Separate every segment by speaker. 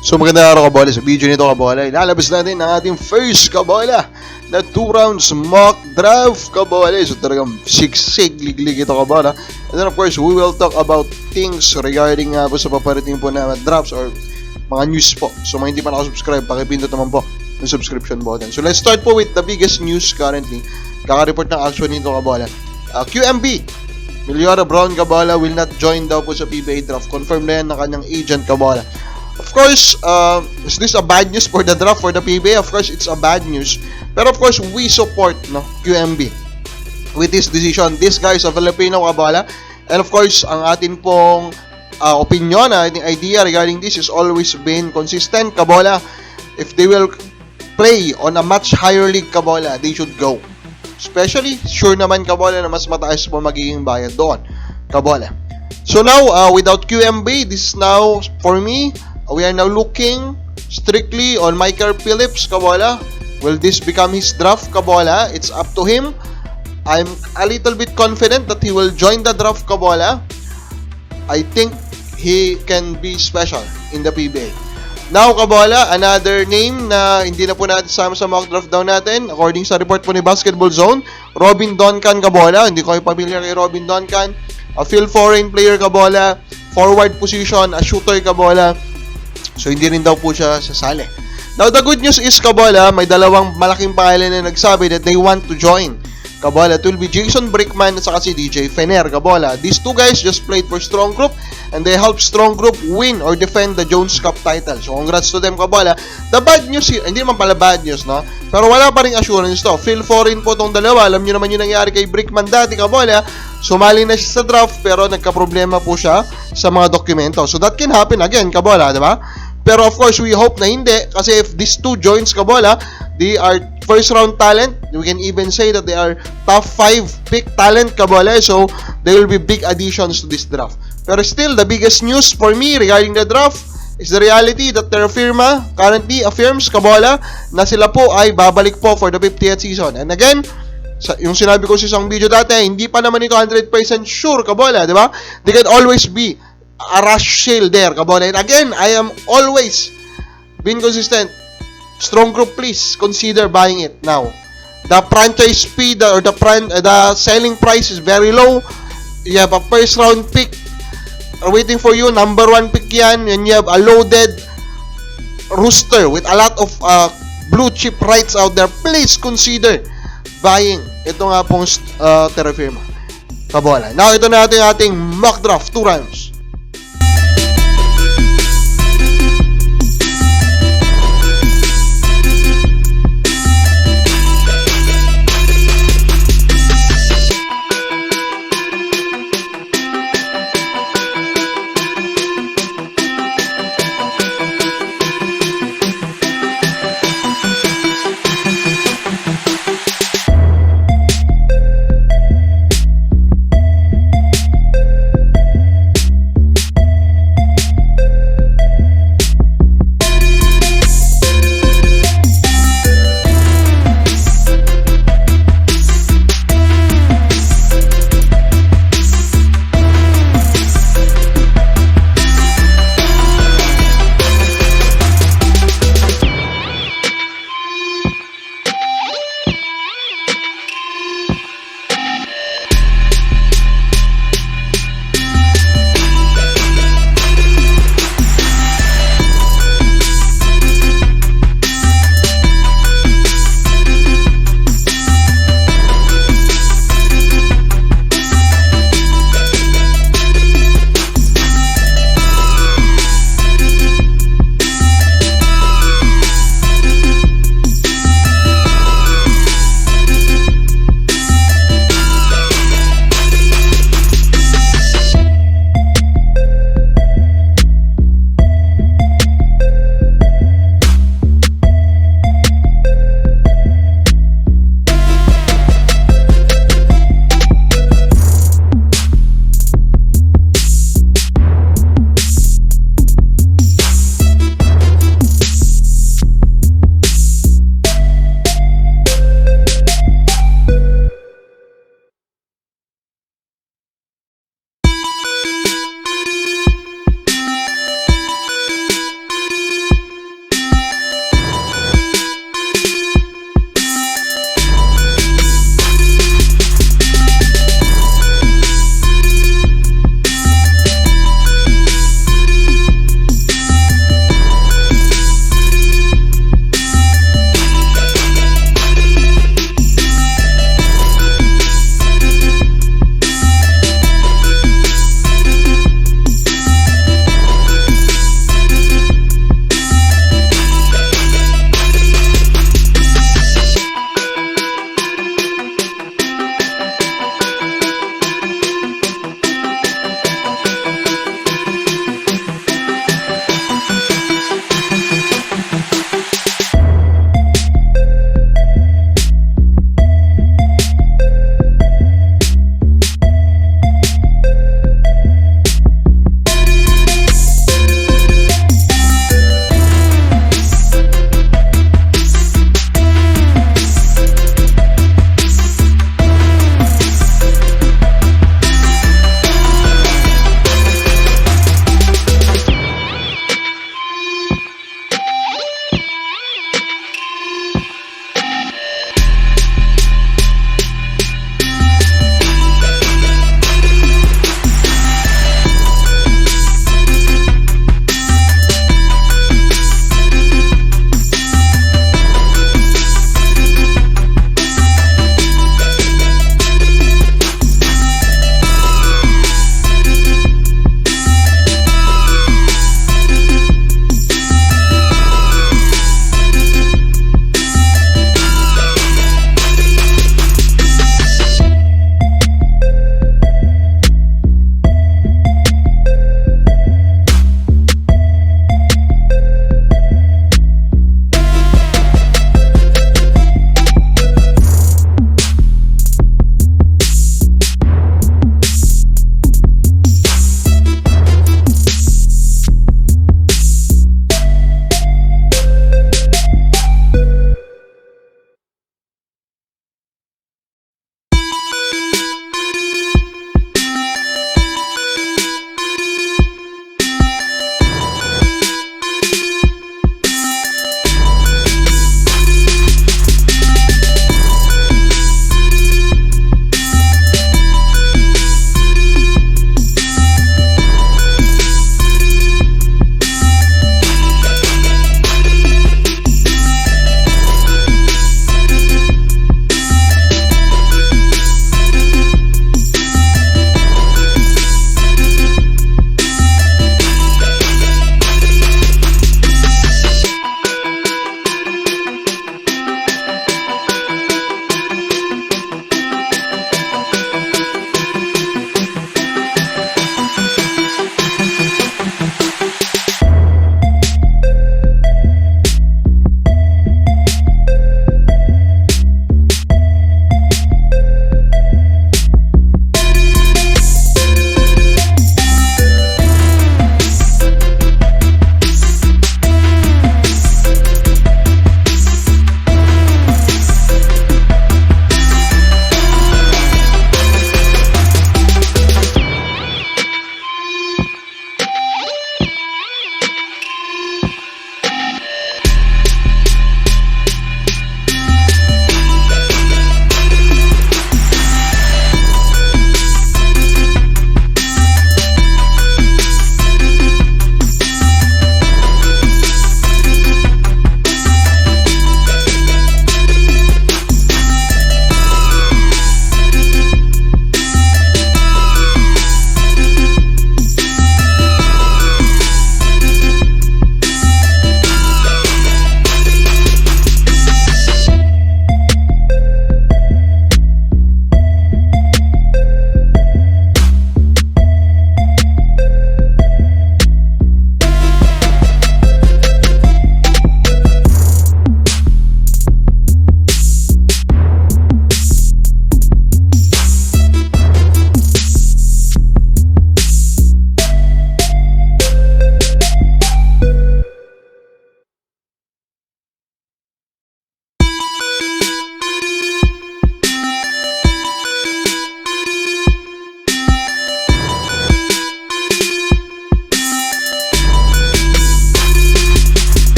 Speaker 1: So magandang araw kabola. Sa video nito kabola, ilalabas natin ang ating first kabola na 2 rounds mock draft kabola. So talagang sigsig liglig ito kabola. And then of course, we will talk about things regarding po sa paparating po na drafts or mga news po. So mga hindi pa nakasubscribe, pakipindot naman po yung subscription button. So let's start po with the biggest news currently. Kaka-report ng action nito kabola. QMB Miliora Brown kabola will not join daw po sa PBA draft. Confirm na yan ng kanyang agent kabola. Of course, is this a bad news for the draft for the PBA? Of course, it's a bad news. Pero of course, we support QMB with this decision. This guy is a Filipino kabola. And of course, ang atin pong opinion, ating idea regarding this is always been consistent kabola. If they will play on a much higher league kabola, they should go. Especially, sure naman kabola na mas mataas po magiging bayad doon kabola. So now, without QMB, this is now, for me, we are now looking strictly on Michael Phillips kabola. Will this become his draft kabola? It's up to him. I'm a little bit confident that he will join the draft kabola. I think he can be special in the PBA. Now kabola, another name na hindi na po natin sama sa mock draft down natin. According sa report po ni Basketball Zone, Robin Duncan kabola. Hindi ko familiar kay Robin Duncan. A field foreign player kabola. Forward position, a shooter kabola. So, hindi rin daw po siya sasali. Now, the good news is, kabola, may dalawang malaking pangalan na nagsabi that they want to join. Kabola, it will be Jason Brickman at saka si DJ Fener, kabola. These two guys just played for Strong Group and they helped Strong Group win or defend the Jones Cup title. So, congrats to them, kabola. The bad news here, hindi naman pala bad news, no? Pero wala pa rin assurance to. Feel foreign po tong dalawa. Alam nyo naman yung nangyari kay Brickman dati, kabola. Sumali na siya sa draft pero nagka-problema po siya sa mga dokumento. So, that can happen again, kabola, di ba? Pero of course, we hope na hindi. Kasi if these two joins kabola, they are first round talent. We can even say that they are top 5 pick talent kabola. So, they will be big additions to this draft. Pero still, the biggest news for me regarding the draft is the reality that their firma currently affirms kabola na sila po ay babalik po for the 50th season. And again, yung sinabi ko sa isang video dati, hindi pa naman ito 100% sure kabola, di ba? They can always be a rush sale there, kabola. And again, I am always been consistent. Strong Group, please consider buying it now. The franchise fee or the selling price is very low. You have a first round pick waiting for you, number 1 pick yan, and you have a loaded roster with a lot of blue chip rights out there. Please consider buying ito nga pong Terra Firma, kabola. Now, ito na ating mock draft 2 rounds.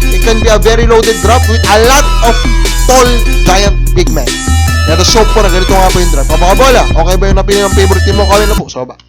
Speaker 1: It can be a very loaded draft with a lot of tall, giant, big men. Let us hope po na ganito nga po yung draft. Mga bola, okay ba yung napili ng favorite team mo? Kawin na po, so ba?